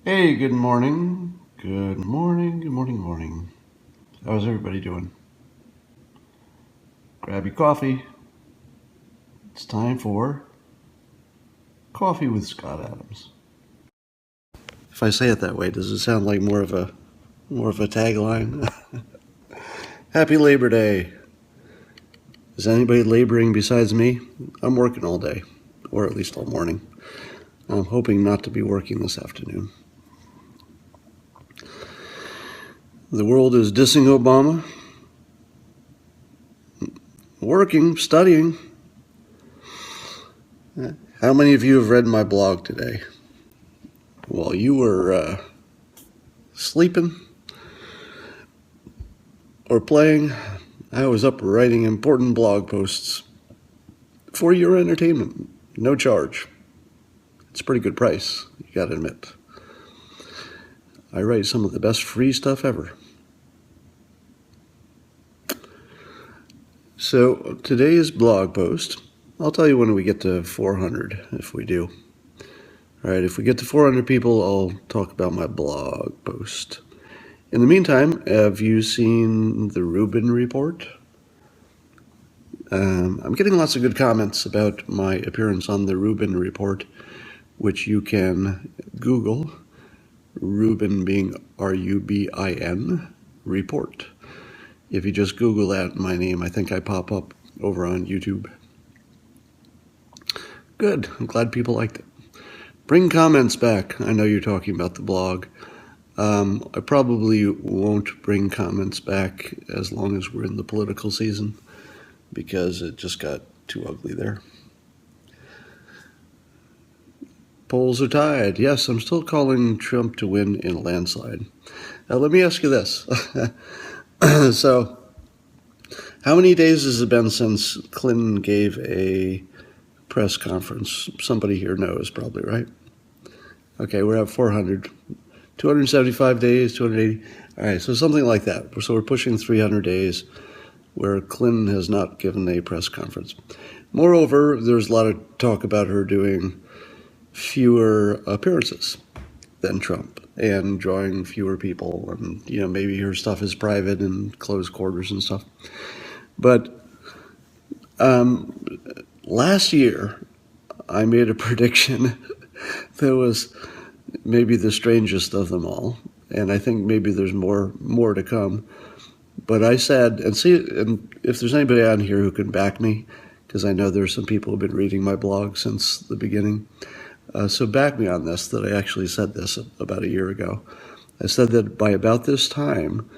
Hey, good morning. Good morning, good morning, morning. How's everybody doing? Grab your coffee. It's time for Coffee with Scott Adams. If I say it that way, does it sound like more of a tagline? Happy Labor Day. Is anybody laboring besides me? I'm working all day, or at least all morning. I'm hoping not to be working this afternoon. The world is dissing Obama, working, studying. How many of you have read my blog today? While you were sleeping or playing, I was up writing important blog posts for your entertainment. No charge. It's a pretty good price, you gotta admit. I write some of the best free stuff ever. So today's blog post, I'll tell you when we get to 400, if we do. All right, if we get to 400 people, I'll talk about my blog post. In the meantime, have you seen the Rubin Report? I'm getting lots of good comments about my appearance on the Rubin Report, which you can Google, Rubin being R-U-B-I-N, report. If you just Google that, my name, I think I pop up over on YouTube. Good, I'm glad people liked it. Bring comments back. I know you're talking about the blog. I probably won't bring comments back as long as we're in the political season, because it just got too ugly there. Polls are tied. Yes, I'm still calling Trump to win in a landslide. Now, let me ask you this. So, how many days has it been since Clinton gave a press conference? Somebody here knows probably, right? Okay, we're at 400. 275 days, 280. All right, so something like that. So we're pushing 300 days where Clinton has not given a press conference. Moreover, there's a lot of talk about her doing fewer appearances than Trump and drawing fewer people, and maybe her stuff is private and closed quarters and stuff. But last year, I made a prediction that was maybe the strangest of them all, and I think maybe there's more to come. But I said, and if there's anybody on here who can back me, because I know there's some people who've been reading my blog since the beginning. So back me on this, that I actually said this about a year ago. I said that by about this time,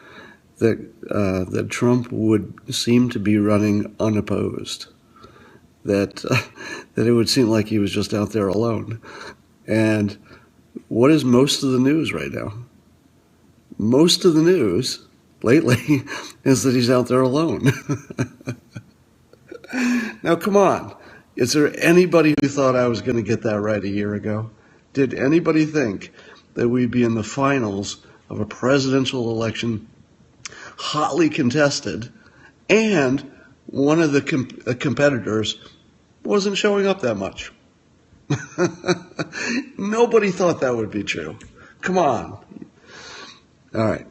that Trump would seem to be running unopposed, that it would seem like he was just out there alone. And what is most of the news right now? Most of the news lately is that he's out there alone. Now, come on. Is there anybody who thought I was going to get that right a year ago? Did anybody think that we'd be in the finals of a presidential election, hotly contested, and one of the competitors wasn't showing up that much? Nobody thought that would be true. Come on. All right.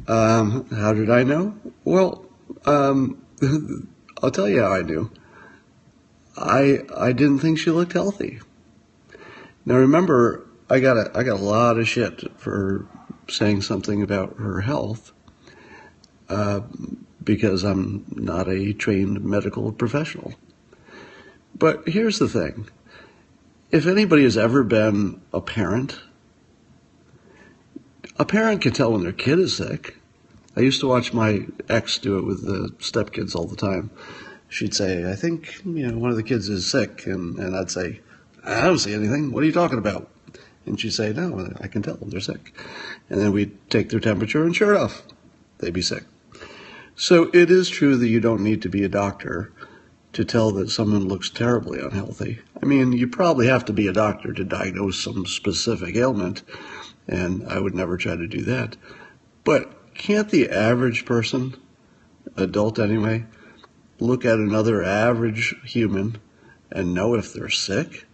How did I know? Well, I'll tell you how I knew. I didn't think she looked healthy. Now remember, I got a lot of shit for saying something about her health, because I'm not a trained medical professional. But here's the thing. If anybody has ever been a parent can tell when their kid is sick. I used to watch my ex do it with the stepkids all the time. She'd say, I think, one of the kids is sick. And I'd say, I don't see anything. What are you talking about? And she'd say, no, I can tell they're sick. And then we'd take their temperature, and sure enough, they'd be sick. So it is true that you don't need to be a doctor to tell that someone looks terribly unhealthy. I mean, you probably have to be a doctor to diagnose some specific ailment, and I would never try to do that. But can't the average person, adult anyway, look at another average human and know if they're sick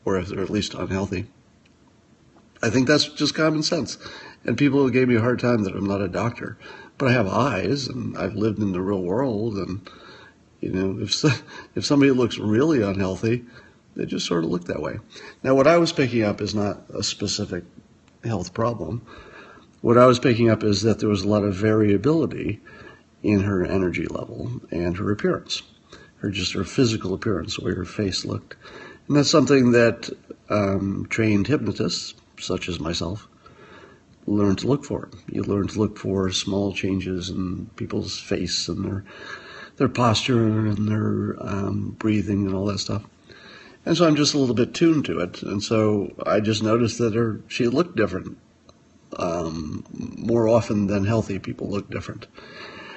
or if they're at least unhealthy? I think that's just common sense. And people gave me a hard time that I'm not a doctor, but I have eyes and I've lived in the real world. And, if somebody looks really unhealthy, they just sort of look that way. Now, what I was picking up is not a specific health problem. What I was picking up is that there was a lot of variability in her energy level and her appearance, her physical appearance, the way her face looked. And that's something that trained hypnotists, such as myself, learn to look for. You learn to look for small changes in people's face and their posture and their breathing and all that stuff. And so I'm just a little bit tuned to it. And so I just noticed that she looked different. More often than healthy people look different.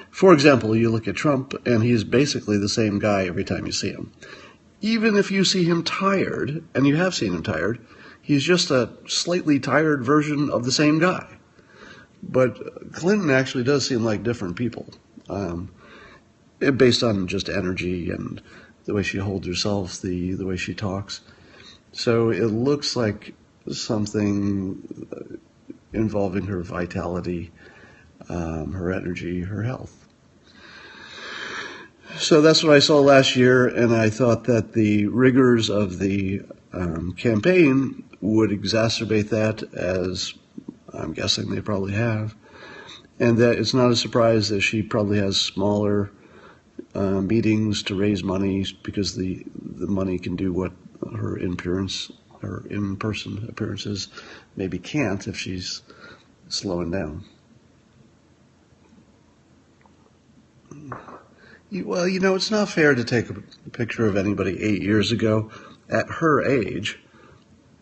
For example, you look at Trump, and he's basically the same guy every time you see him. Even if you see him tired, and you have seen him tired, he's just a slightly tired version of the same guy. But Clinton actually does seem like different people, based on just energy and the way she holds herself, the way she talks. So it looks like something involving her vitality, her energy, her health. So that's what I saw last year, and I thought that the rigors of the campaign would exacerbate that, as I'm guessing they probably have, and that it's not a surprise that she probably has smaller meetings to raise money, because the money can do what her in-person appearances maybe can't if she's slowing down. Well, it's not fair to take a picture of anybody 8 years ago at her age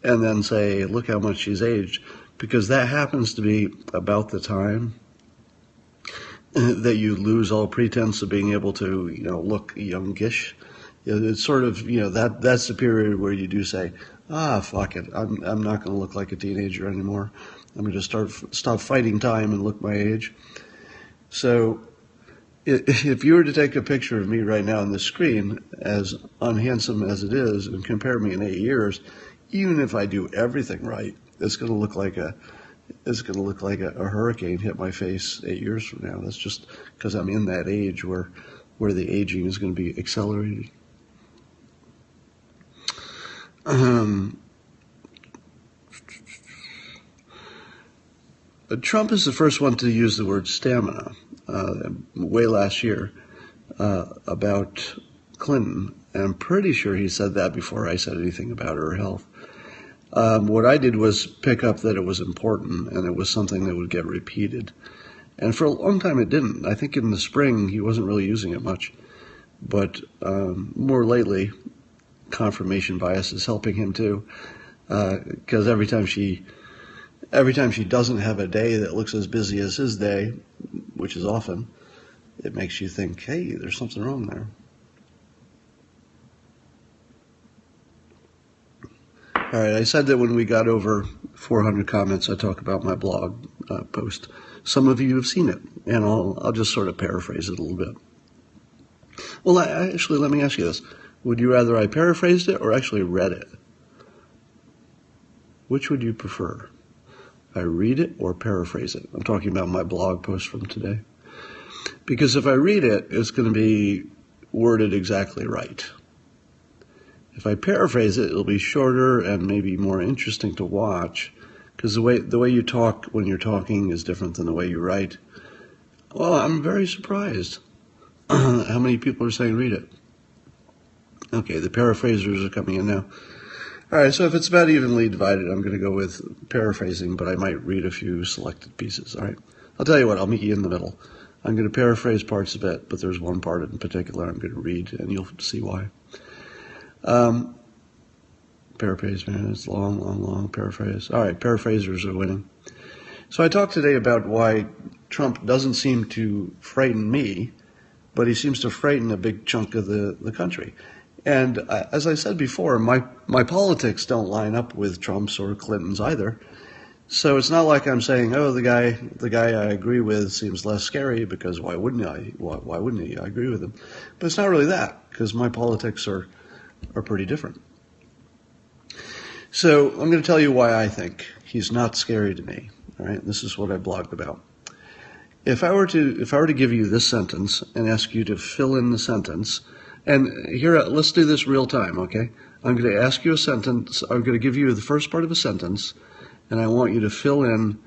and then say, look how much she's aged, because that happens to be about the time that you lose all pretense of being able to, look youngish. It's sort of, that's the period where you do say, fuck it, I'm not going to look like a teenager anymore. I'm going to stop fighting time and look my age. So if you were to take a picture of me right now on the screen, as unhandsome as it is, and compare me in 8 years, even if I do everything right, it's going to look like a hurricane hit my face 8 years from now. That's just because I'm in that age where the aging is going to be accelerated. Trump is the first one to use the word stamina way last year about Clinton, and I'm pretty sure he said that before I said anything about her health. What I did was pick up that it was important, and it was something that would get repeated. And for a long time it didn't. I think in the spring he wasn't really using it much. But more lately, confirmation bias is helping him too. Because every time she doesn't have a day that looks as busy as his day, which is often, it makes you think, hey, there's something wrong there. All right, I said that when we got over 400 comments, I'd talk about my blog post. Some of you have seen it, and I'll just sort of paraphrase it a little bit. Well, actually, let me ask you this. Would you rather I paraphrased it or actually read it? Which would you prefer? I read it or paraphrase it? I'm talking about my blog post from today. Because if I read it, it's going to be worded exactly right. If I paraphrase it, it'll be shorter and maybe more interesting to watch, because the way you talk when you're talking is different than the way you write. Well, I'm very surprised how many people are saying read it. Okay, the paraphrasers are coming in now. All right, so if it's about evenly divided, I'm going to go with paraphrasing, but I might read a few selected pieces. All right, I'll tell you what, I'll meet you in the middle. I'm going to paraphrase parts of it, but there's one part in particular I'm going to read, and you'll see why. Paraphrase, man, it's long paraphrase. All right, paraphrasers are winning. So I talked today about why Trump doesn't seem to frighten me, but he seems to frighten a big chunk of the country. And as I said before, my politics don't line up with Trump's or Clinton's either. So it's not like I'm saying, oh, the guy I agree with seems less scary, because why wouldn't I? Why wouldn't he? I agree with him. But it's not really that, because my politics are pretty different. So I'm going to tell you why I think he's not scary to me. All right, this is what I blogged about. If I were to give you this sentence and ask you to fill in the sentence, and here, let's do this real time, okay? I'm going to ask you a sentence. I'm going to give you the first part of a sentence, and I want you to fill in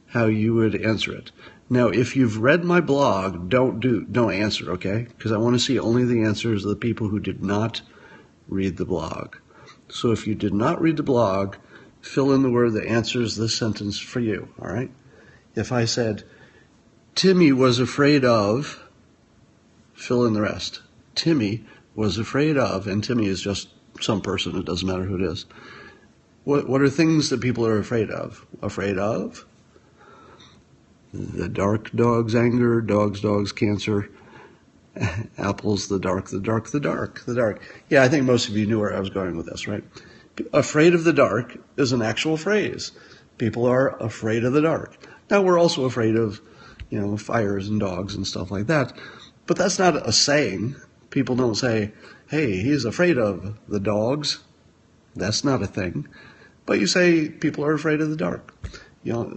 how you would answer it. Now, if you've read my blog, don't answer, okay? Because I want to see only the answers of the people who did not read the blog. So if you did not read the blog, fill in the word that answers this sentence for you, all right? If I said, Timmy was afraid of, fill in the rest. Timmy was afraid of, and Timmy is just some person, it doesn't matter who it is. What are things that people are afraid of? Afraid of? The dark dog's anger, dog's cancer, apples, the dark. Yeah, I think most of you knew where I was going with this, right? Afraid of the dark is an actual phrase. People are afraid of the dark. Now, we're also afraid of, fires and dogs and stuff like that. But that's not a saying. People don't say, hey, he's afraid of the dogs. That's not a thing. But you say people are afraid of the dark.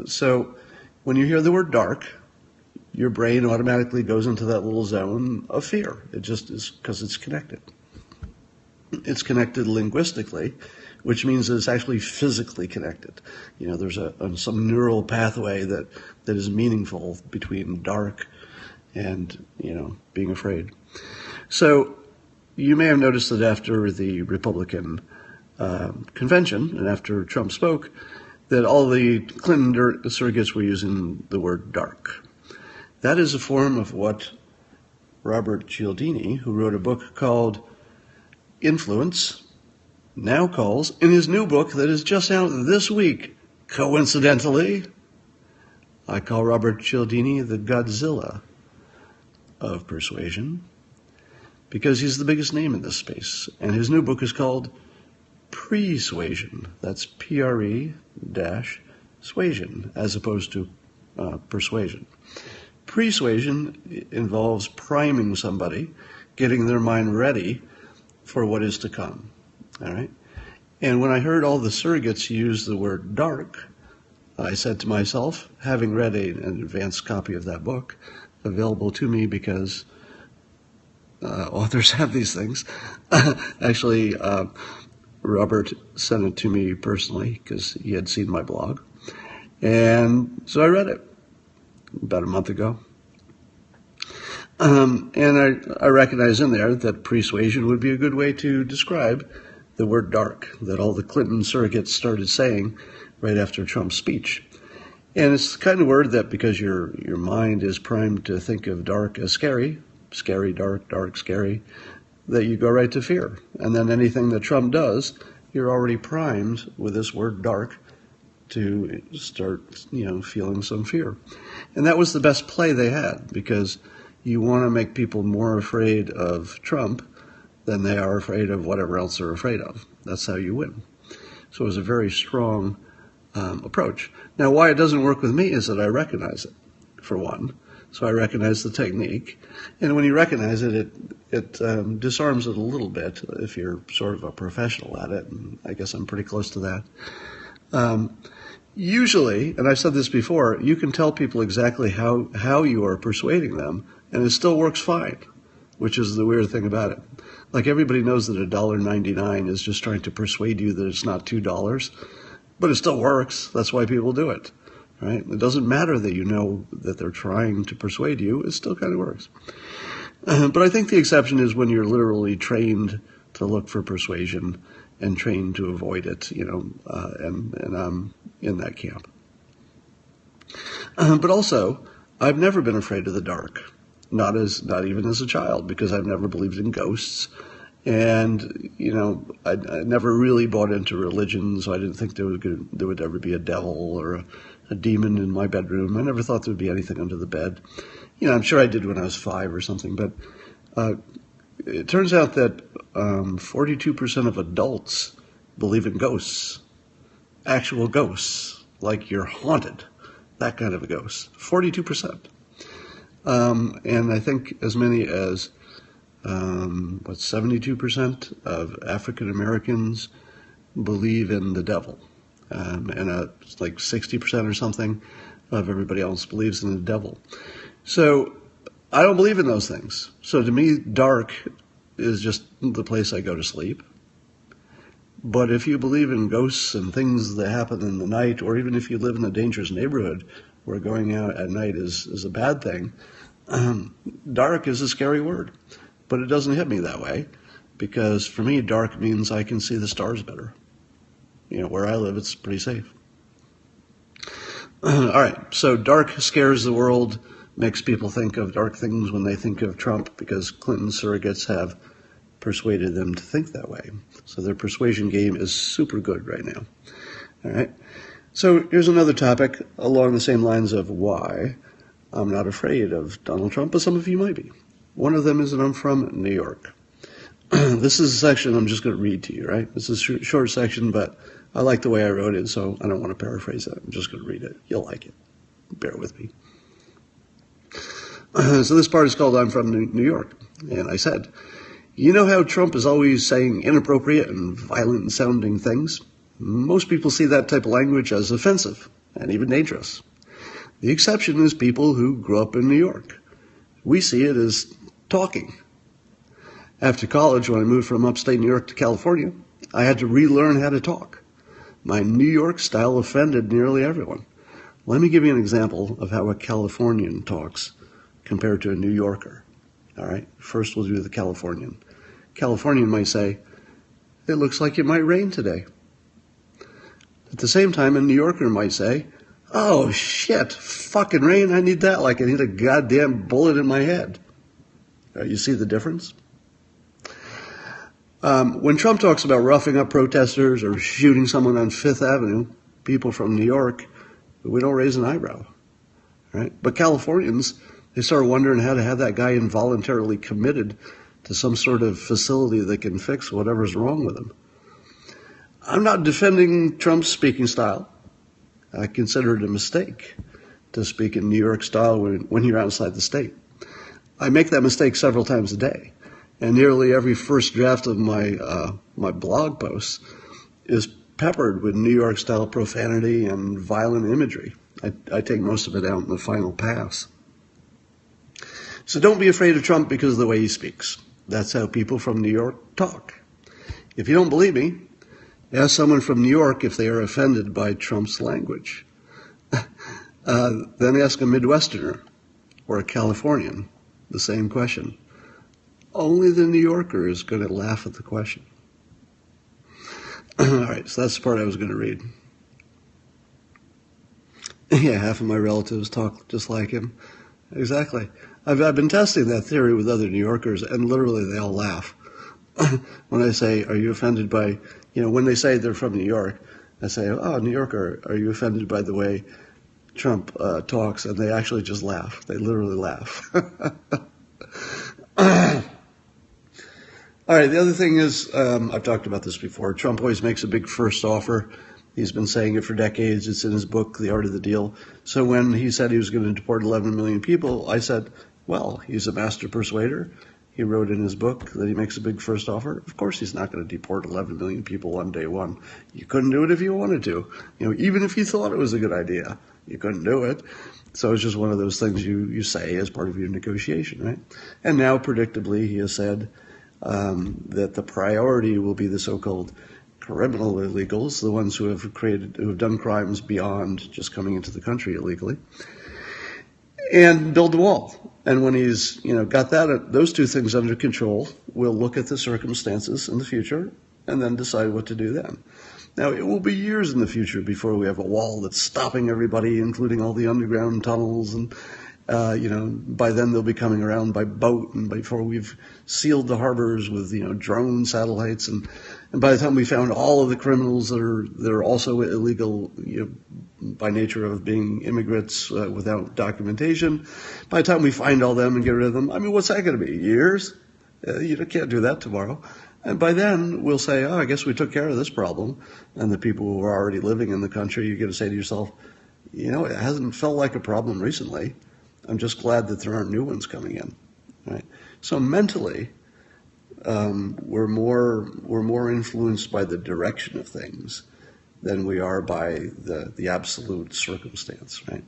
So when you hear the word dark, your brain automatically goes into that little zone of fear. It just is because it's connected. It's connected linguistically, which means that it's actually physically connected. There's some neural pathway that is meaningful between dark and, being afraid. So you may have noticed that after the Republican convention and after Trump spoke, that all the Clinton surrogates were using the word dark. That is a form of what Robert Cialdini, who wrote a book called Influence, now calls, in his new book that is just out this week, coincidentally, I call Robert Cialdini the Godzilla of persuasion, because he's the biggest name in this space. And his new book is called Persuasion. That's P-R-E-suasion, as opposed to persuasion. Persuasion involves priming somebody, getting their mind ready for what is to come. All right? And when I heard all the surrogates use the word dark, I said to myself, having read an advanced copy of that book, available to me because authors have these things. Actually, Robert sent it to me personally because he had seen my blog. And so I read it about a month ago. And I recognize in there that persuasion would be a good way to describe the word dark that all the Clinton surrogates started saying right after Trump's speech. And it's the kind of word that, because your mind is primed to think of dark as scary, dark, scary, that you go right to fear. And then anything that Trump does, you're already primed with this word dark to start, feeling some fear. And that was the best play they had, because you want to make people more afraid of Trump than they are afraid of whatever else they're afraid of. That's how you win. So it was a very strong approach. Now, why it doesn't work with me is that I recognize it, for one. So I recognize the technique. And when you recognize it, it disarms it a little bit if you're sort of a professional at it. And I guess I'm pretty close to that. Usually, and I've said this before, you can tell people exactly how you are persuading them, and it still works fine, which is the weird thing about it. Like, everybody knows that $1.99 is just trying to persuade you that it's not $2, but it still works. That's why people do it, right? It doesn't matter that you know that they're trying to persuade you. It still kind of works. But I think the exception is when you're literally trained to look for persuasion and trained to avoid it, and I'm in that camp. But also, I've never been afraid of the dark. Not even as a child, because I've never believed in ghosts. And, I never really bought into religion, so I didn't think there would ever be a devil or a demon in my bedroom. I never thought there would be anything under the bed. I'm sure I did when I was 5 or something, but it turns out that 42% of adults believe in ghosts, actual ghosts, like you're haunted, that kind of a ghost, 42%. And I think as many as 72% of African Americans believe in the devil. And it's like 60% or something of everybody else believes in the devil. So I don't believe in those things. So to me, dark is just the place I go to sleep. But if you believe in ghosts and things that happen in the night, or even if you live in a dangerous neighborhood where going out at night is a bad thing, dark is a scary word. But it doesn't hit me that way, because for me, dark means I can see the stars better. Where I live, it's pretty safe. All right, so dark scares the world, makes people think of dark things when they think of Trump, because Clinton surrogates have persuaded them to think that way. So their persuasion game is super good right now. All right, so here's another topic along the same lines of why I'm not afraid of Donald Trump, but some of you might be. One of them is that I'm from New York. This is a section I'm just going to read to you, right? This is a short section, but I like the way I wrote it, so I don't want to paraphrase it. I'm just going to read it. You'll like it. Bear with me. So this part is called I'm from New York. And I said, you know how Trump is always saying inappropriate and violent-sounding things? Most people see that type of language as offensive and even dangerous. The exception is people who grew up in New York. We see it as talking. After college, when I moved from upstate New York to California, I had to relearn how to talk. My New York style offended nearly everyone. Let me give you an example of how a Californian talks compared to a New Yorker. All right, first we'll do the Californian. Californian might say, it looks like it might rain today. At the same time, a New Yorker might say, oh shit, fucking rain, I need that like I need a goddamn bullet in my head. You see the difference? When Trump talks about roughing up protesters or shooting someone on Fifth Avenue, people from New York, we don't raise an eyebrow, right? But Californians, they start wondering how to have that guy involuntarily committed to some sort of facility that can fix whatever's wrong with him. I'm not defending Trump's speaking style. I consider it a mistake to speak in New York style when you're outside the state. I make that mistake several times a day. And nearly every first draft of my blog posts is peppered with New York-style profanity and violent imagery. I take most of it out in the final pass. So don't be afraid of Trump because of the way he speaks. That's how people from New York talk. If you don't believe me, ask someone from New York if they are offended by Trump's language. Then ask a Midwesterner or a Californian the same question. Only the New Yorker is going to laugh at the question. All right, so that's the part I was going to read. Yeah, half of my relatives talk just like him. Exactly. I've been testing that theory with other New Yorkers, and literally they all laugh. When I say, are you offended by, when they say they're from New York, I say, oh, New Yorker, are you offended by the way Trump talks? And they actually just laugh. They literally laugh. All right, the other thing is, I've talked about this before, Trump always makes a big first offer. He's been saying it for decades. It's in his book, The Art of the Deal. So when he said he was going to deport 11 million people, I said, well, he's a master persuader. He wrote in his book that he makes a big first offer. Of course he's not going to deport 11 million people on day one. You couldn't do it if you wanted to. Even if you thought it was a good idea, you couldn't do it. So it's just one of those things you say as part of your negotiation, right? And now, predictably, he has said that the priority will be the so-called criminal illegals, the ones who have done crimes beyond just coming into the country illegally, and build the wall. And when he's got those two things under control, we'll look at the circumstances in the future and then decide what to do then. Now, it will be years in the future before we have a wall that's stopping everybody, including all the underground tunnels, and by then they'll be coming around by boat, and before we've sealed the harbors with drone satellites, and by the time we found all of the criminals that are also illegal by nature of being immigrants without documentation, by the time we find all them and get rid of them, what's that going to be? Years? You can't do that tomorrow. And by then we'll say, I guess we took care of this problem. And the people who are already living in the country, you're going to say to yourself, it hasn't felt like a problem recently. I'm just glad that there aren't new ones coming in. Right? So mentally, we're more influenced by the direction of things than we are by the absolute circumstance, right?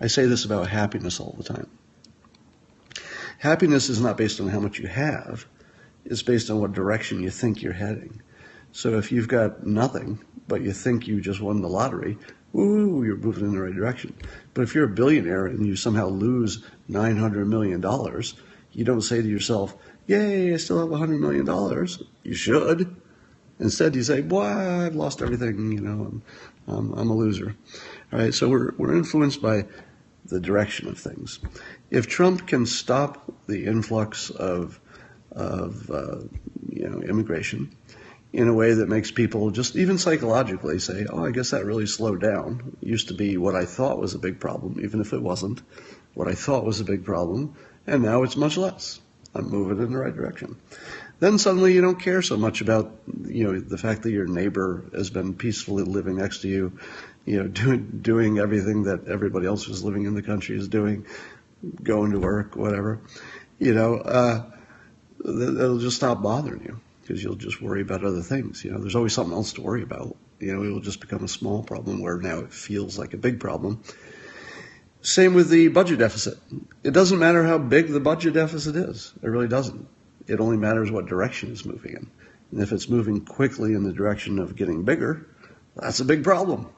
I say this about happiness all the time. Happiness is not based on how much you have. It's based on what direction you think you're heading. So if you've got nothing, but you think you just won the lottery, ooh, you're moving in the right direction. But if you're a billionaire and you somehow lose $900 million, you don't say to yourself, yay, I still have $100 million. You should. Instead, you say, boy, I've lost everything, I'm a loser. All right, so we're influenced by the direction of things. If Trump can stop the influx of immigration in a way that makes people just even psychologically say, oh, I guess that really slowed down. It used to be what I thought was a big problem, even if it wasn't, what I thought was a big problem, and now it's much less. I'm moving in the right direction. Then suddenly you don't care so much about, the fact that your neighbor has been peacefully living next to you, doing everything that everybody else who's living in the country is doing, going to work, whatever. It'll just stop bothering you because you'll just worry about other things. There's always something else to worry about. It will just become a small problem where now it feels like a big problem. Same with the budget deficit. It doesn't matter how big the budget deficit is. It really doesn't. It only matters what direction it's moving in. And if it's moving quickly in the direction of getting bigger, that's a big problem.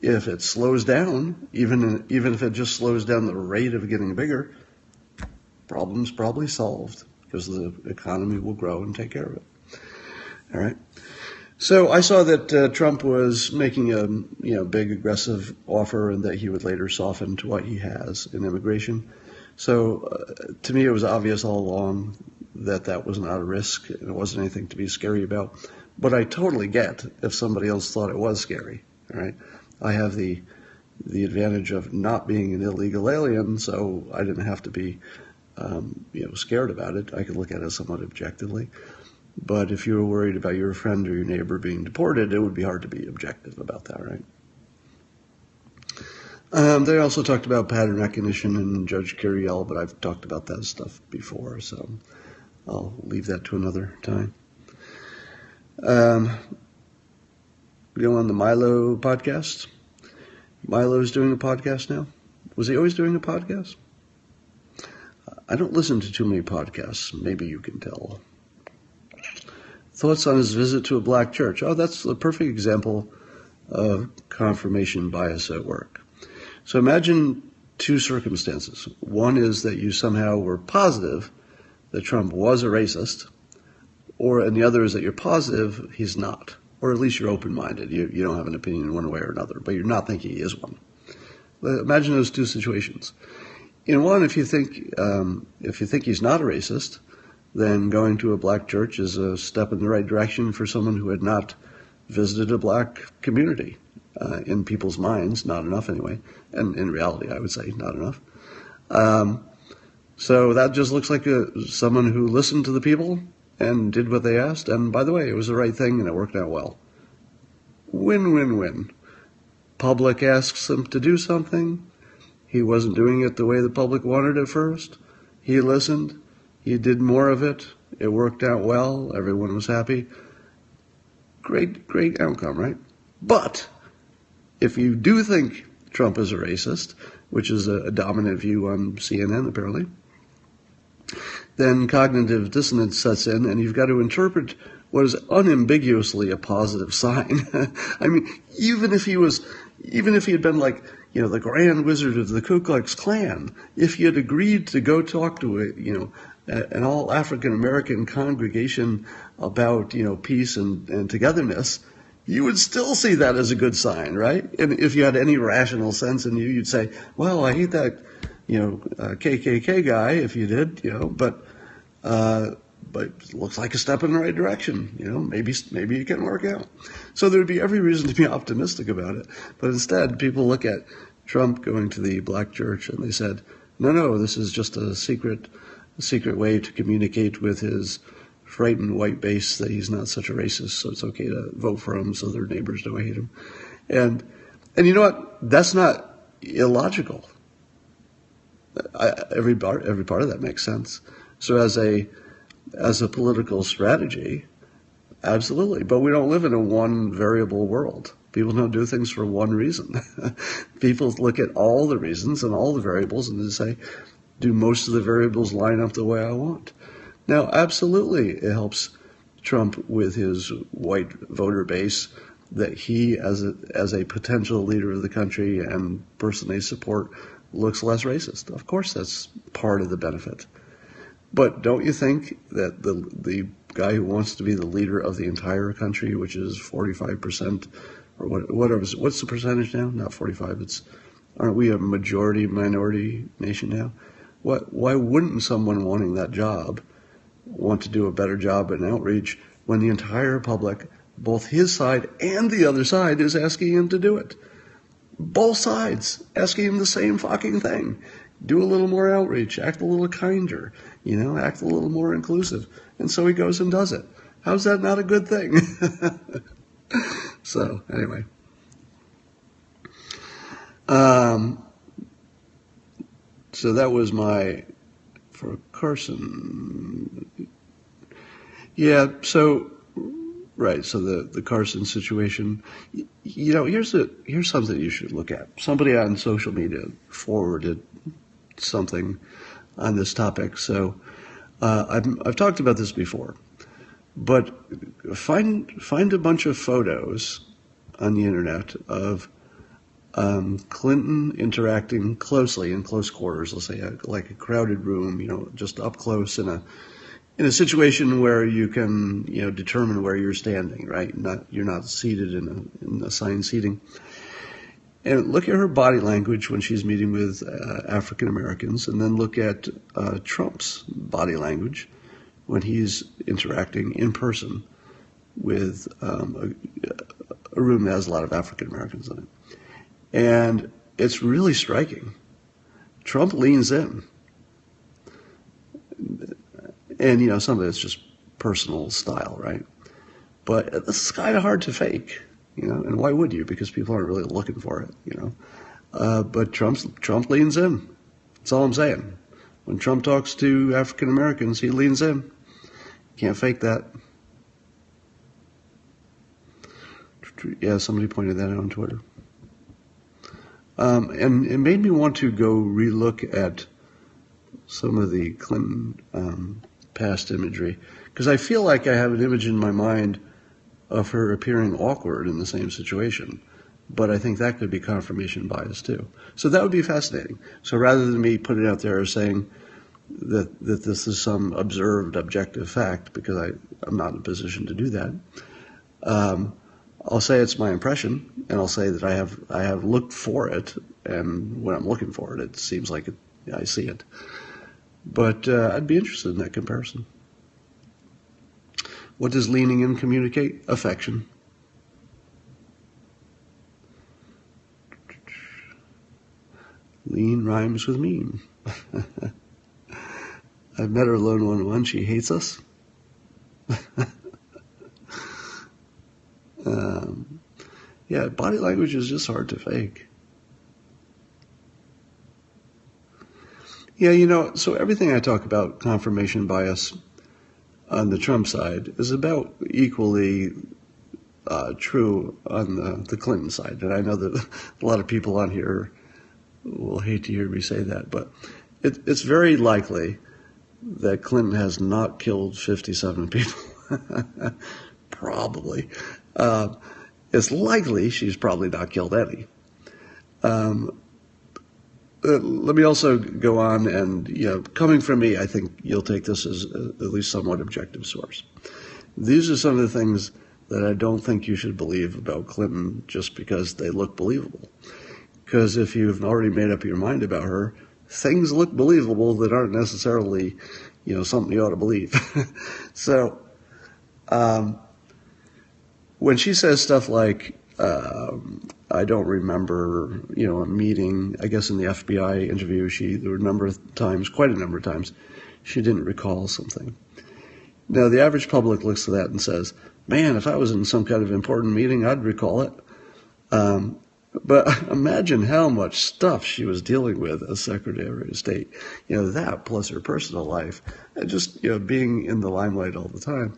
If it slows down, even if it just slows down the rate of getting bigger, problem's probably solved because the economy will grow and take care of it. All right. So I saw that Trump was making a big aggressive offer and that he would later soften to what he has in immigration. So to me, it was obvious all along that was not a risk and it wasn't anything to be scary about. But I totally get if somebody else thought it was scary. All right. I have the advantage of not being an illegal alien, so I didn't have to be scared about it. I could look at it somewhat objectively. But if you were worried about your friend or your neighbor being deported, it would be hard to be objective about that, right? They also talked about pattern recognition and Judge Curiel, but I've talked about that stuff before, so I'll leave that to another time. Go on the Milo Podcast. Milo's doing a podcast now. Was he always doing a podcast? I don't listen to too many podcasts. Maybe you can tell. Thoughts on his visit to a black church. Oh, that's a perfect example of confirmation bias at work. So imagine two circumstances. One is that you somehow were positive that Trump was a racist, and the other is that you're positive he's not, or at least you're open-minded. You don't have an opinion one way or another, but you're not thinking he is one. Imagine those two situations. In one, if you think he's not a racist, then going to a black church is a step in the right direction for someone who had not visited a black community. In people's minds, not enough anyway. And in reality, I would say not enough. So that just looks like someone who listened to the people and did what they asked. And by the way, it was the right thing and it worked out well. Win-win-win. Public asks him to do something. He wasn't doing it the way the public wanted at first. He listened. He did more of it. It worked out well. Everyone was happy. Great outcome, right? But if you do think Trump is a racist, which is a dominant view on CNN apparently, then cognitive dissonance sets in and you've got to interpret what is unambiguously a positive sign. I mean, even if he had been like, the Grand Wizard of the Ku Klux Klan, if he had agreed to go talk to an all African American congregation about, peace and togetherness, you would still see that as a good sign, right? And if you had any rational sense in you, you'd say, well, I hate that, KKK guy, if you did, but it looks like a step in the right direction, maybe it can work out. So there would be every reason to be optimistic about it. But instead, people look at Trump going to the black church and they said, no, this is just a secret way to communicate with his frightened white base that he's not such a racist, so it's okay to vote for him so their neighbors don't hate him. And you know what? That's not illogical. Every part of that makes sense. So as as a political strategy, absolutely. But we don't live in a one variable world. People don't do things for one reason. People look at all the reasons and all the variables and they say, do most of the variables line up the way I want? Now, absolutely, it helps Trump with his white voter base that he, as a potential leader of the country and person they support, looks less racist. Of course, that's part of the benefit. But don't you think that the guy who wants to be the leader of the entire country, which is 45%, or whatever, what's the percentage now? Not 45. Aren't we a minority nation now? Why wouldn't someone wanting that job want to do a better job in outreach when the entire public, both his side and the other side, is asking him to do it? Both sides asking him the same fucking thing. Do a little more outreach, act a little kinder, act a little more inclusive. And so he goes and does it. How's that not a good thing? So, anyway. So that was for Carson. Yeah, so, right, so the Carson situation. Here's something you should look at. Somebody on social media forwarded something on this topic. So I've talked about this before, but find a bunch of photos on the internet of Clinton interacting closely in close quarters. Let's say like a crowded room, just up close in a situation where you can determine where you're standing, right? You're not seated in assigned seating. And look at her body language when she's meeting with African Americans, and then look at Trump's body language when he's interacting in person with a room that has a lot of African Americans in it. And it's really striking. Trump leans in. And, some of it's just personal style, right? But this is kind of hard to fake. And why would you? Because people aren't really looking for it, But Trump leans in. That's all I'm saying. When Trump talks to African Americans, he leans in. Can't fake that. Yeah, somebody pointed that out on Twitter. And it made me want to go relook at some of the Clinton past imagery, because I feel like I have an image in my mind of her appearing awkward in the same situation. But I think that could be confirmation bias too. So that would be fascinating. So rather than me putting it out there saying that this is some observed objective fact, because I'm not in a position to do that, I'll say it's my impression, and I'll say that I have looked for it, and when I'm looking for it, it seems like I see it. But I'd be interested in that comparison. What does leaning in communicate? Affection. Lean rhymes with mean. I've met her alone one-on-one. She hates us. Yeah, body language is just hard to fake. Yeah, so everything I talk about confirmation bias on the Trump side is about equally true on the Clinton side. And I know that a lot of people on here will hate to hear me say that, but it's very likely that Clinton has not killed 57 people. Probably. It's likely she's probably not killed any. Let me also go on and, coming from me, I think you'll take this as at least somewhat objective source. These are some of the things that I don't think you should believe about Clinton just because they look believable. Because if you've already made up your mind about her, things look believable that aren't necessarily, something you ought to believe. So, when she says stuff like, I don't remember, a meeting, I guess in the FBI interview, there were quite a number of times, she didn't recall something. Now, the average public looks at that and says, man, if I was in some kind of important meeting, I'd recall it. But imagine how much stuff she was dealing with as Secretary of State. That plus her personal life, and just being in the limelight all the time.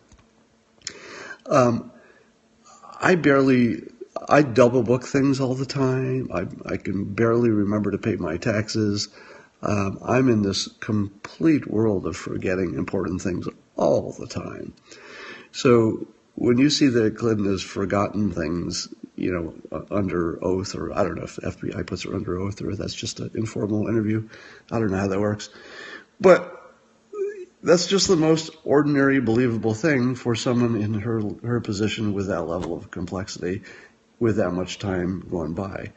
I double book things all the time. I can barely remember to pay my taxes. I'm in this complete world of forgetting important things all the time. So when you see that Clinton has forgotten things, under oath, or I don't know if the FBI puts her under oath or that's just an informal interview. I don't know how that works. But that's just the most ordinary, believable thing for someone in her position with that level of complexity, with that much time going by.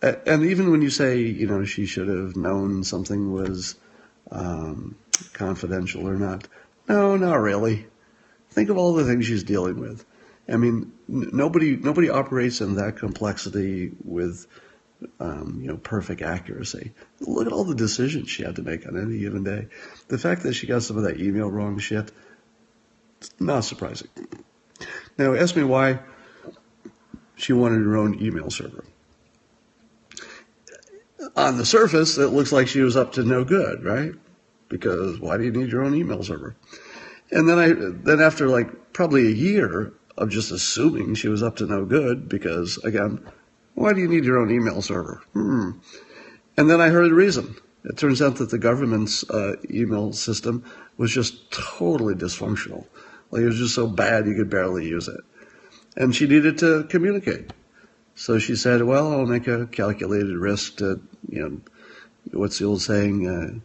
And even when you say, she should have known something was confidential or not, no, not really. Think of all the things she's dealing with. I mean, nobody operates in that complexity with, perfect accuracy. Look at all the decisions she had to make on any given day. The fact that she got some of that email wrong shit, it's not surprising. Now, ask me why she wanted her own email server. On the surface, it looks like she was up to no good, right? Because why do you need your own email server? And then after probably a year of just assuming she was up to no good, because again, why do you need your own email server? And then I heard the reason. It turns out that the government's email system was just totally dysfunctional. It was just so bad you could barely use it. And she needed to communicate. So she said, well, I'll make a calculated risk to, what's the old saying,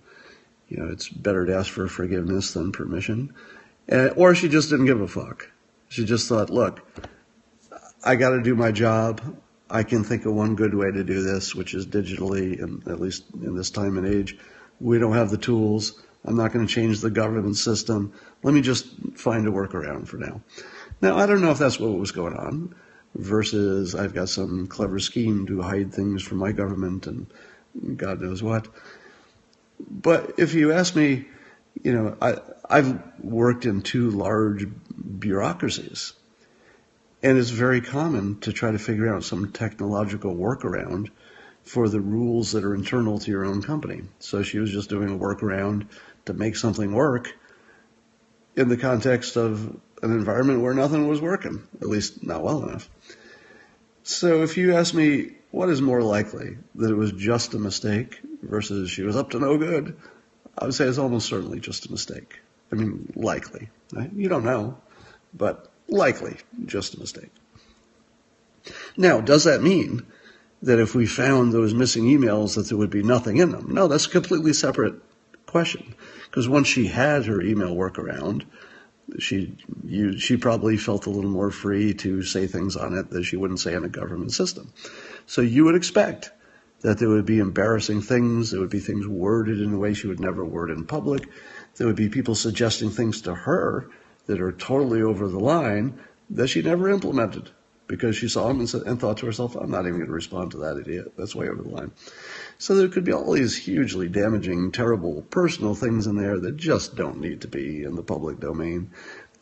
it's better to ask for forgiveness than permission. Or she just didn't give a fuck. She just thought, look, I got to do my job. I can think of one good way to do this, which is digitally, and at least in this time and age. We don't have the tools. I'm not going to change the government system. Let me just find a workaround for now. Now, I don't know if that's what was going on, versus I've got some clever scheme to hide things from my government and God knows what. But if you ask me, I've worked in 2 large bureaucracies, and it's very common to try to figure out some technological workaround for the rules that are internal to your own company. So she was just doing a workaround to make something work in the context of an environment where nothing was working, at least not well enough. So if you ask me, what is more likely, that it was just a mistake versus she was up to no good, I would say it's almost certainly just a mistake. I mean, likely. Right? You don't know, but likely just a mistake. Now, does that mean that if we found those missing emails that there would be nothing in them? No, that's a completely separate question. Because once she had her email workaround, she probably felt a little more free to say things on it that she wouldn't say in a government system. So you would expect that there would be embarrassing things, there would be things worded in a way she would never word in public, there would be people suggesting things to her that are totally over the line that she never implemented because she saw them and thought to herself, I'm not even going to respond to that idiot, that's way over the line. So there could be all these hugely damaging, terrible personal things in there that just don't need to be in the public domain.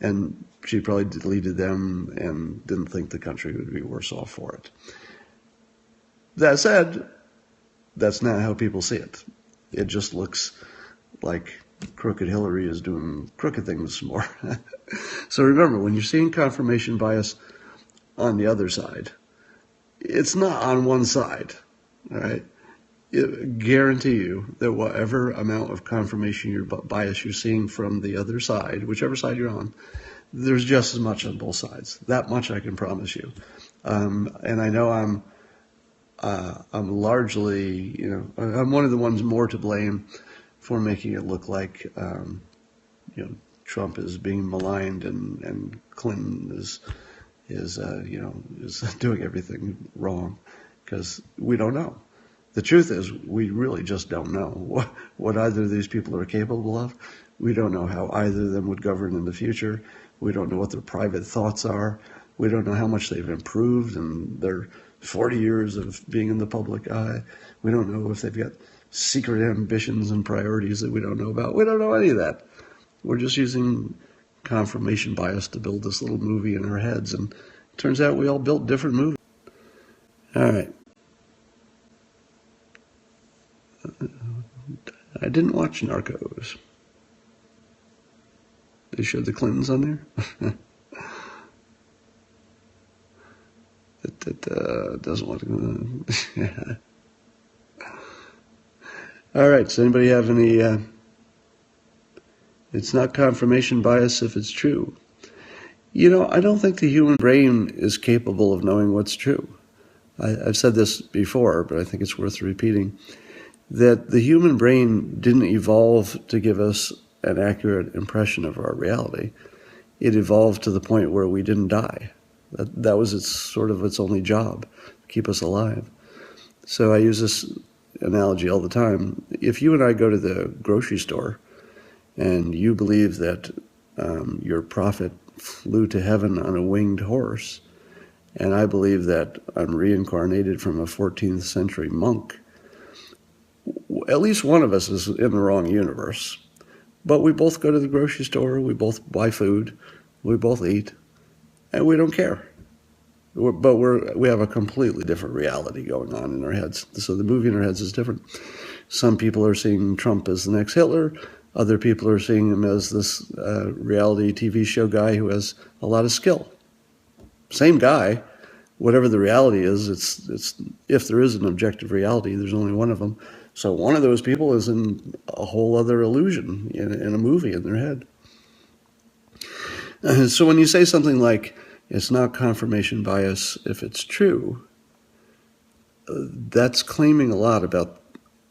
And she probably deleted them and didn't think the country would be worse off for it. That said, that's not how people see it. It just looks like Crooked Hillary is doing crooked things more. So remember, when you're seeing confirmation bias on the other side, it's not on one side, all right? I guarantee you that whatever amount of confirmation bias you're seeing from the other side, whichever side you're on, there's just as much on both sides. That much I can promise you. And I know I'm largely, I'm one of the ones more to blame for making it look like, Trump is being maligned and Clinton is doing everything wrong, because we don't know. The truth is, we really just don't know what either of these people are capable of. We don't know how either of them would govern in the future. We don't know what their private thoughts are. We don't know how much they've improved in their 40 years of being in the public eye. We don't know if they've got secret ambitions and priorities that we don't know about. We don't know any of that. We're just using confirmation bias to build this little movie in our heads, and it turns out we all built different movies. All right. I didn't watch Narcos. They showed the Clintons on there. that doesn't want to. All right. Does anybody have any? It's not confirmation bias if it's true. I don't think the human brain is capable of knowing what's true. I've said this before, but I think it's worth repeating. That the human brain didn't evolve to give us an accurate impression of our reality. It evolved to the point where we didn't die. That was its only job, keep us alive. So I use this analogy all the time. If you and I go to the grocery store and you believe that your prophet flew to heaven on a winged horse, and I believe that I'm reincarnated from a 14th century monk, at least one of us is in the wrong universe. But we both go to the grocery store, we both buy food, we both eat, and we don't care. But we have a completely different reality going on in our heads. So the movie in our heads is different. Some people are seeing Trump as the next Hitler. Other people are seeing him as this reality TV show guy who has a lot of skill. Same guy. Whatever the reality is, it's if there is an objective reality, there's only one of them. So one of those people is in a whole other illusion in a movie in their head. So when you say something like, it's not confirmation bias if it's true, that's claiming a lot about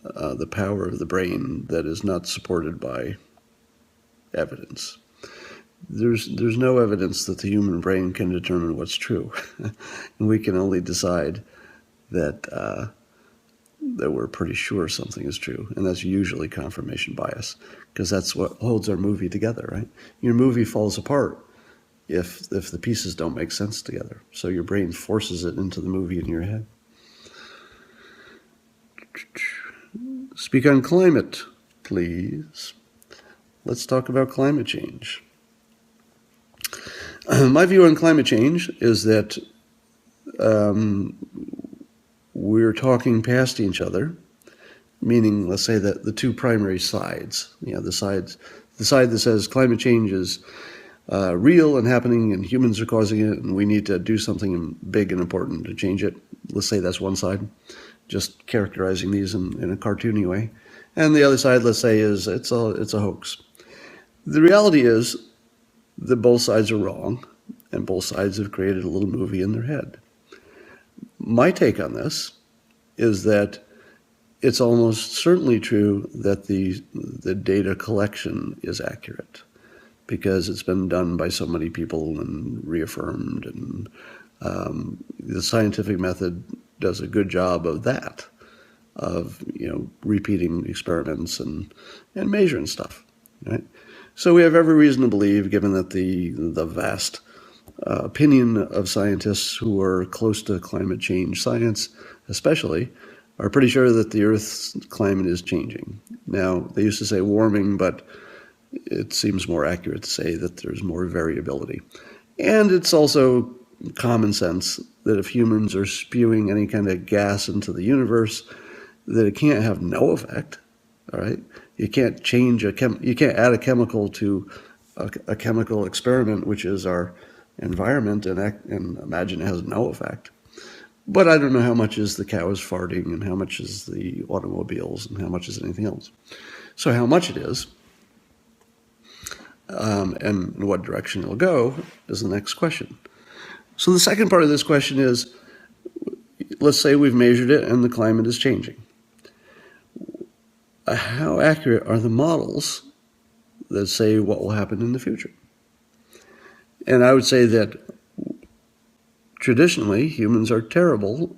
the power of the brain that is not supported by evidence. There's no evidence that the human brain can determine what's true. And we can only decide that we're pretty sure something is true, and that's usually confirmation bias, because that's what holds our movie together, right? Your movie falls apart if the pieces don't make sense together. So your brain forces it into the movie in your head. Speak on climate, please. Let's talk about climate change. My view on climate change is that we're talking past each other, meaning, let's say that the two primary sides, the side that says climate change is real and happening and humans are causing it and we need to do something big and important to change it. Let's say that's one side, just characterizing these in a cartoony way. And the other side, let's say, is it's a hoax. The reality is that both sides are wrong and both sides have created a little movie in their head. My take on this is that it's almost certainly true that the data collection is accurate because it's been done by so many people and reaffirmed, and the scientific method does a good job of that, of repeating experiments and measuring stuff, right? So we have every reason to believe, given that the vast opinion of scientists who are close to climate change science, especially, are pretty sure that the Earth's climate is changing. Now, they used to say warming, but it seems more accurate to say that there's more variability. And it's also common sense that if humans are spewing any kind of gas into the universe, that it can't have no effect, all right? You can't change you can't add a chemical to a chemical experiment, which is our environment, and imagine it has no effect. But I don't know how much is the cows farting and how much is the automobiles and how much is anything else. So how much it is and in what direction it'll go is the next question. So the second part of this question is, let's say we've measured it and the climate is changing. How accurate are the models that say what will happen in the future? And I would say that traditionally, humans are terrible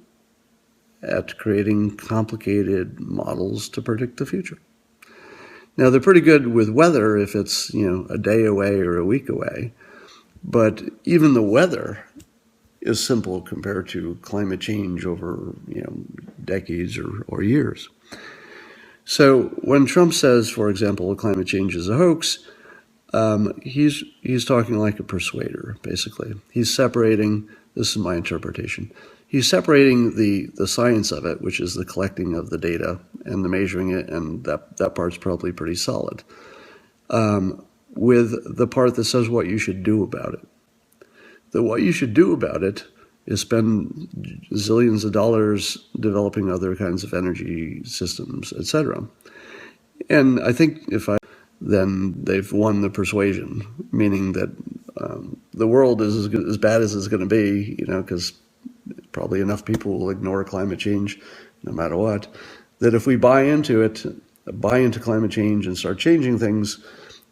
at creating complicated models to predict the future. Now, they're pretty good with weather if it's, a day away or a week away. But even the weather is simple compared to climate change over, decades or years. So when Trump says, for example, climate change is a hoax, he's talking like a persuader, basically. He's separating, this is my interpretation, he's separating the science of it, which is the collecting of the data and the measuring it, and that part's probably pretty solid, with the part that says what you should do about it. That what you should do about it is spend zillions of dollars developing other kinds of energy systems, etc. And I think then they've won the persuasion, meaning that the world is as bad as it's going to be, because probably enough people will ignore climate change no matter what, that if we buy into climate change and start changing things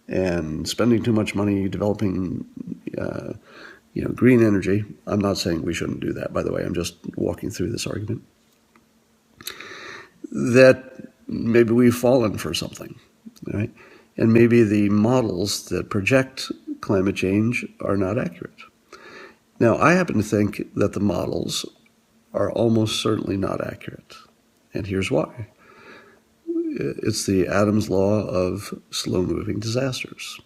and spending too much money developing green energy. I'm not saying we shouldn't do that, by the way. I'm just walking through this argument. That maybe we've fallen for something, right? And maybe the models that project climate change are not accurate. Now, I happen to think that the models are almost certainly not accurate. And here's why. It's the Adams law of slow-moving disasters.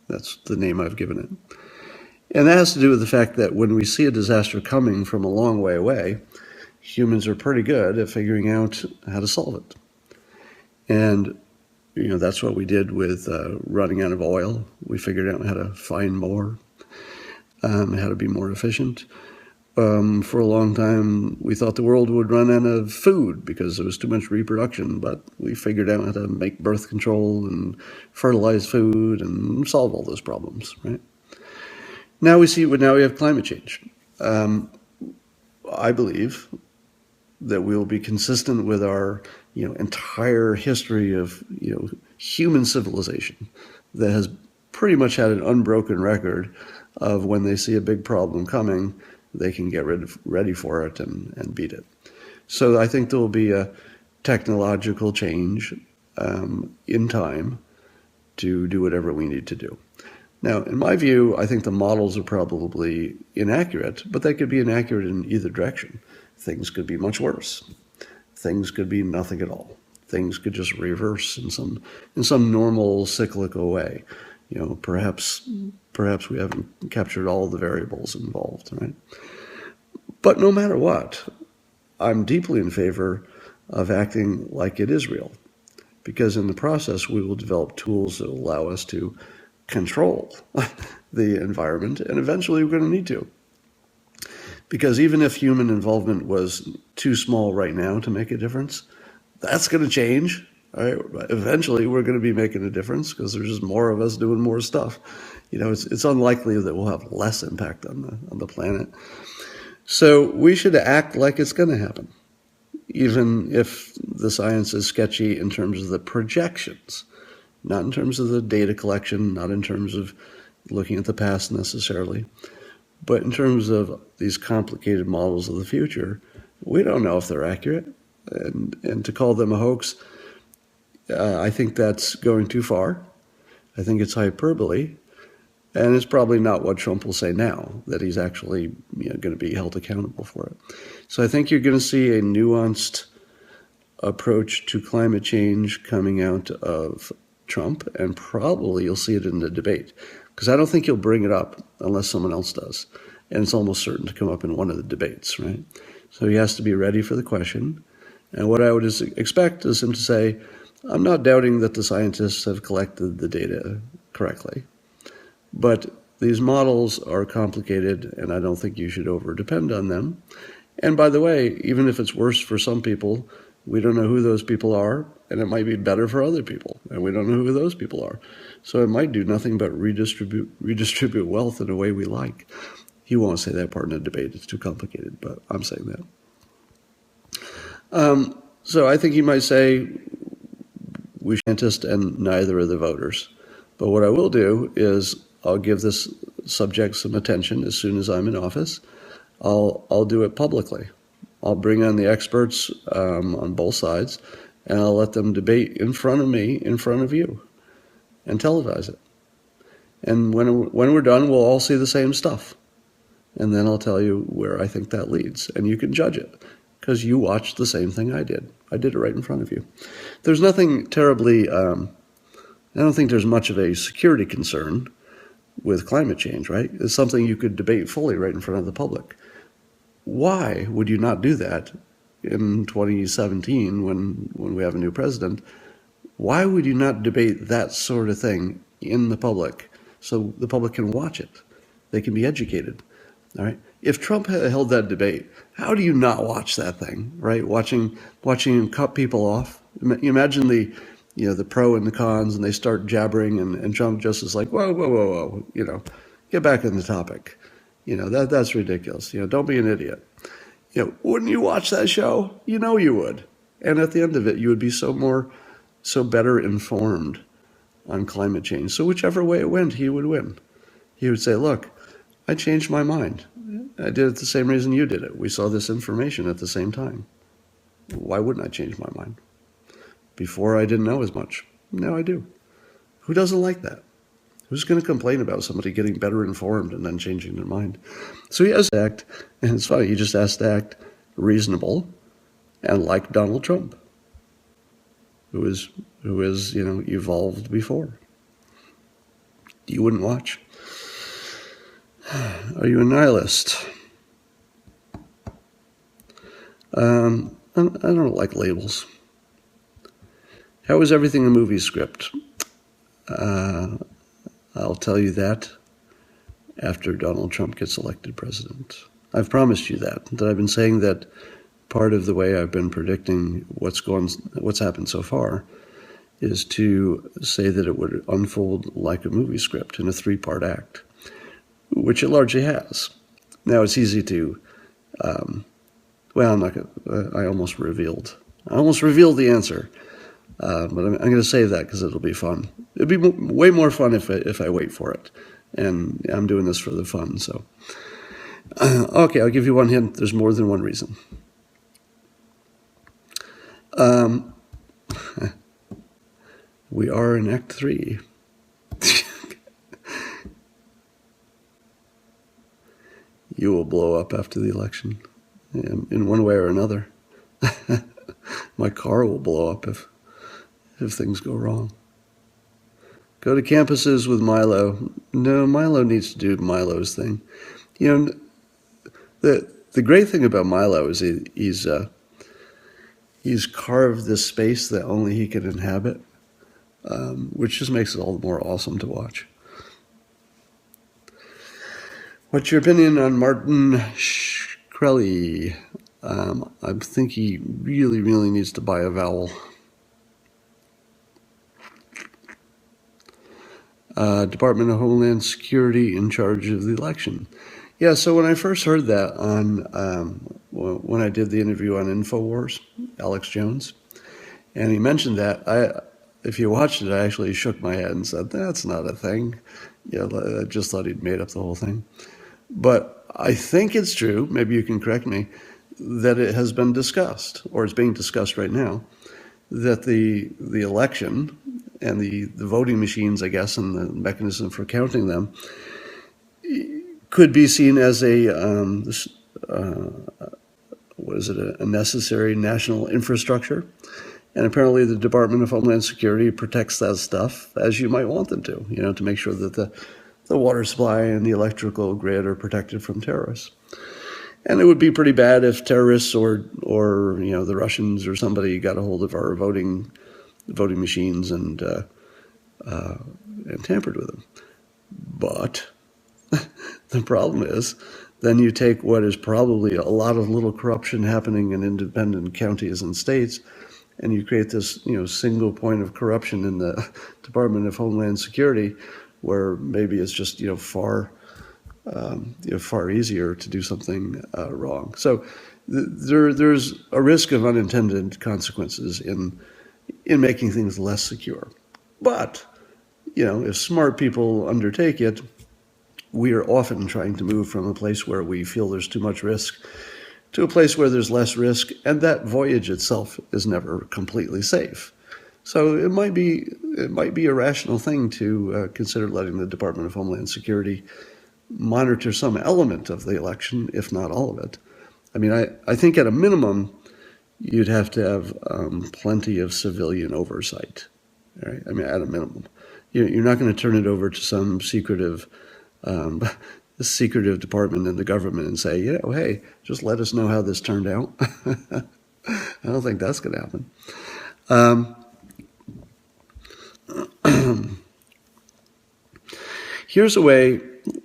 That's the name I've given it. And that has to do with the fact that when we see a disaster coming from a long way away, humans are pretty good at figuring out how to solve it. And, that's what we did with running out of oil. We figured out how to find more, how to be more efficient. For a long time, we thought the world would run out of food because there was too much reproduction, but we figured out how to make birth control and fertilize food and solve all those problems, right? Now we have climate change. I believe that we will be consistent with our, entire history of, human civilization that has pretty much had an unbroken record of when they see a big problem coming, they can get ready for it and beat it. So I think there will be a technological change in time to do whatever we need to do. Now, in my view, I think the models are probably inaccurate, but they could be inaccurate in either direction. Things could be much worse. Things could be nothing at all. Things could just reverse in some normal cyclical way. Perhaps we haven't captured all the variables involved, right? But no matter what, I'm deeply in favor of acting like it is real, because in the process we will develop tools that will allow us to control the environment, and eventually we're going to need to. Because even if human involvement was too small right now to make a difference, that's going to change. Right? Eventually, we're going to be making a difference because there's just more of us doing more stuff. It's unlikely that we'll have less impact on the planet. So we should act like it's going to happen, even if the science is sketchy in terms of the projections, not in terms of the data collection, not in terms of looking at the past necessarily, but in terms of these complicated models of the future. We don't know if they're accurate, and to call them a hoax, I think that's going too far. I think it's hyperbole, and it's probably not what Trump will say now, that he's actually going to be held accountable for it. So I think you're going to see a nuanced approach to climate change coming out of Trump, and probably you'll see it in the debate, because I don't think he'll bring it up unless someone else does, and it's almost certain to come up in one of the debates, right? So he has to be ready for the question, and what I would expect is him to say, I'm not doubting that the scientists have collected the data correctly, but these models are complicated and I don't think you should over-depend on them. And by the way, even if it's worse for some people, we don't know who those people are, and it might be better for other people, and we don't know who those people are. So it might do nothing but redistribute wealth in a way we like. He won't say that part in a debate, it's too complicated, but I'm saying that. So I think he might say, we scientists and neither are the voters. But what I will do is I'll give this subject some attention as soon as I'm in office. I'll do it publicly. I'll bring on the experts on both sides, and I'll let them debate in front of me, in front of you, and televise it. And when we're done, we'll all see the same stuff. And then I'll tell you where I think that leads, and you can judge it, because you watched the same thing I did. I did it right in front of you. There's nothing terribly, I don't think there's much of a security concern with climate change, right? It's something you could debate fully right in front of the public. Why would you not do that in 2017 when we have a new president? Why would you not debate that sort of thing in the public so the public can watch it? They can be educated. All right. If Trump had held that debate, how do you not watch that thing? Right. Watching him cut people off. You imagine the pro and the cons, and they start jabbering, and Trump just is like, whoa, get back on the topic. That's ridiculous. Don't be an idiot. Wouldn't you watch that show? You would. And at the end of it, you would be so better informed on climate change. So whichever way it went, he would win. He would say, look, I changed my mind. I did it the same reason you did it. We saw this information at the same time. Why wouldn't I change my mind? Before I didn't know as much. Now I do. Who doesn't like that? Who's going to complain about somebody getting better informed and then changing their mind? So he has to act, and it's funny, he just has to act reasonable and like Donald Trump, who is evolved before. You wouldn't watch. Are you a nihilist? I don't like labels. How is everything a movie script? I'll tell you that after Donald Trump gets elected president. I've promised you that I've been saying that part of the way I've been predicting what's happened so far is to say that it would unfold like a movie script in a 3-part act, which it largely has. Now it's easy to, I'm not gonna, I almost revealed the answer, but I'm going to save that because it'll be fun. It'd be way more fun if I wait for it, and I'm doing this for the fun. So, okay, I'll give you one hint. There's more than one reason. We are in Act 3. You will blow up after the election, in one way or another. My car will blow up if things go wrong. Go to campuses with Milo. No, Milo needs to do Milo's thing. The great thing about Milo is he's carved this space that only he can inhabit, which just makes it all the more awesome to watch. What's your opinion on Martin Shkreli? I think he really, really needs to buy a vowel. Department of Homeland Security in charge of the election. Yeah, so when I first heard that when I did the interview on InfoWars, Alex Jones, and he mentioned that, if you watched it, I actually shook my head and said, that's not a thing. I just thought he'd made up the whole thing. But I think it's true, maybe you can correct me, that it has been discussed, or is being discussed right now, that the election and the voting machines, I guess, and the mechanism for counting them could be seen as a necessary national infrastructure. And apparently the Department of Homeland Security protects that stuff as you might want them to make sure that the water supply and the electrical grid are protected from terrorists. And it would be pretty bad if terrorists or the Russians or somebody got a hold of our voting machines and tampered with them. But the problem is, then you take what is probably a lot of little corruption happening in independent counties and states, and you create this single point of corruption in the Department of Homeland Security, where maybe it's just far easier to do something wrong. So there's a risk of unintended consequences in making things less secure. But if smart people undertake it, we are often trying to move from a place where we feel there's too much risk to a place where there's less risk, and that voyage itself is never completely safe. So it might be a rational thing to consider letting the Department of Homeland Security monitor some element of the election, if not all of it. I mean, I think at a minimum, you'd have to have plenty of civilian oversight. Right? I mean, at a minimum. You're not going to turn it over to some secretive secretive department in the government and say, hey, just let us know how this turned out. I don't think that's going to happen. Here's a way.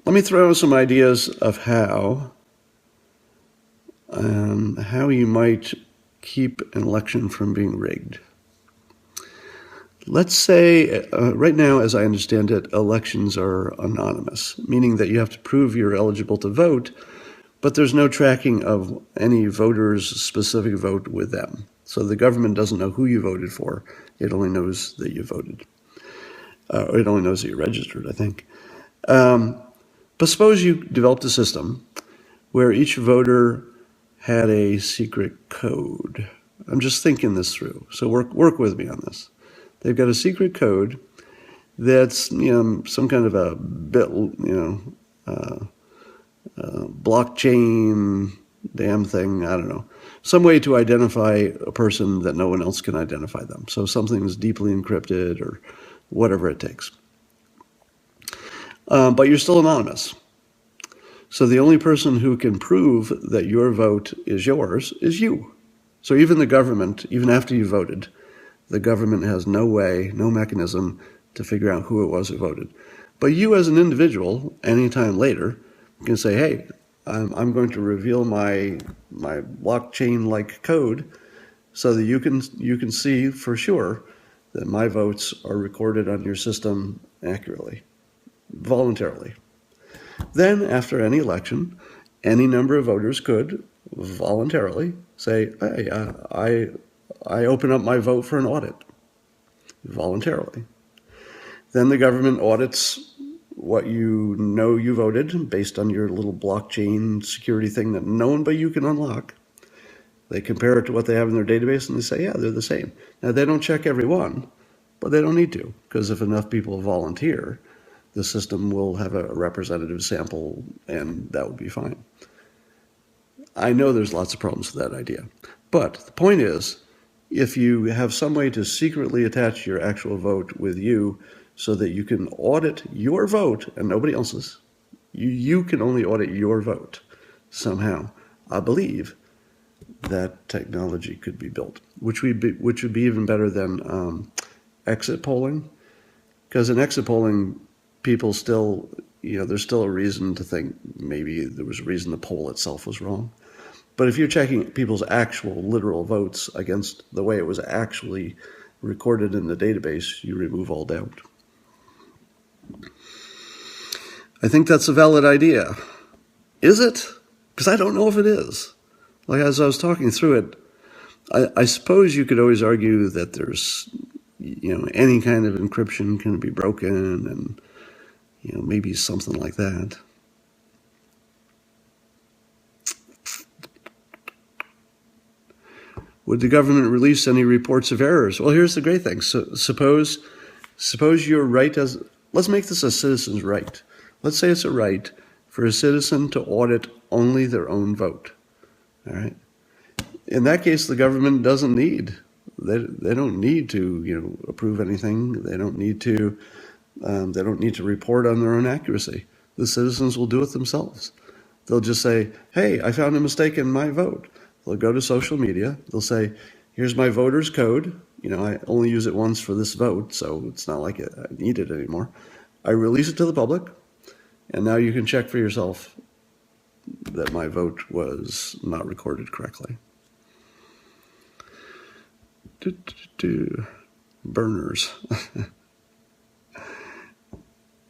Let me throw some ideas of how you might keep an election from being rigged. Let's say, right now, as I understand it, elections are anonymous, meaning that you have to prove you're eligible to vote, but there's no tracking of any voter's specific vote with them. So the government doesn't know who you voted for. It only knows that you voted. It only knows that you registered, I think. But suppose you developed a system where each voter had a secret code. I'm just thinking this through, so work with me on this. They've got a secret code that's some kind of a bit, blockchain damn thing. I don't know, some way to identify a person that no one else can identify them. So something is deeply encrypted or whatever it takes. But you're still anonymous. So the only person who can prove that your vote is yours is you. So even the government, even after you voted, the government has no way, no mechanism to figure out who it was who voted. But you as an individual, anytime later, can say, hey, I'm going to reveal my blockchain-like code so that you can see for sure that my votes are recorded on your system accurately, voluntarily. Then, after any election, any number of voters could voluntarily say, hey, I open up my vote for an audit, voluntarily. Then the government audits what you know you voted based on your little blockchain security thing that no one but you can unlock. They compare it to what they have in their database and they say, yeah, they're the same. Now, they don't check every one, but they don't need to, because if enough people volunteer, the system will have a representative sample, and that would be fine. I know there's lots of problems with that idea. But the point is, if you have some way to secretly attach your actual vote with you so that you can audit your vote and nobody else's, you can only audit your vote somehow, I believe that technology could be built, which would be even better than exit polling. Because in exit polling, people still, there's still a reason to think maybe there was a reason the poll itself was wrong. But if you're checking people's actual literal votes against the way it was actually recorded in the database, you remove all doubt. I think that's a valid idea. Is it? Because I don't know if it is. Like, as I was talking through it, I suppose you could always argue that there's, any kind of encryption can be broken and, maybe something like that. Would the government release any reports of errors? Well, here's the great thing. So suppose you're right let's make this a citizen's right. Let's say it's a right for a citizen to audit only their own vote. All right. In that case, the government doesn't need. They don't need to approve anything. They don't need to. They don't need to report on their own accuracy. The citizens will do it themselves. They'll just say, hey, I found a mistake in my vote. They'll go to social media. They'll say, here's my voter's code. I only use it once for this vote, so it's not like I need it anymore. I release it to the public, and now you can check for yourself that my vote was not recorded correctly. Burners.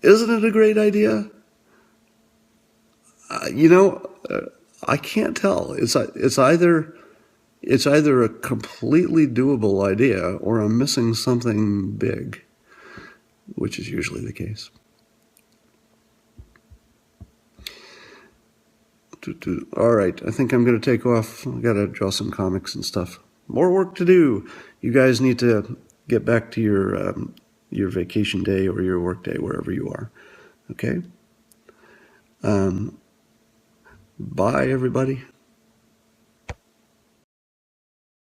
Isn't it a great idea? I can't tell. It's either a completely doable idea or I'm missing something big, which is usually the case. All right, I think I'm going to take off. I've got to draw some comics and stuff. More work to do. You guys need to get back to your vacation day or your work day, wherever you are. Okay? Bye, everybody.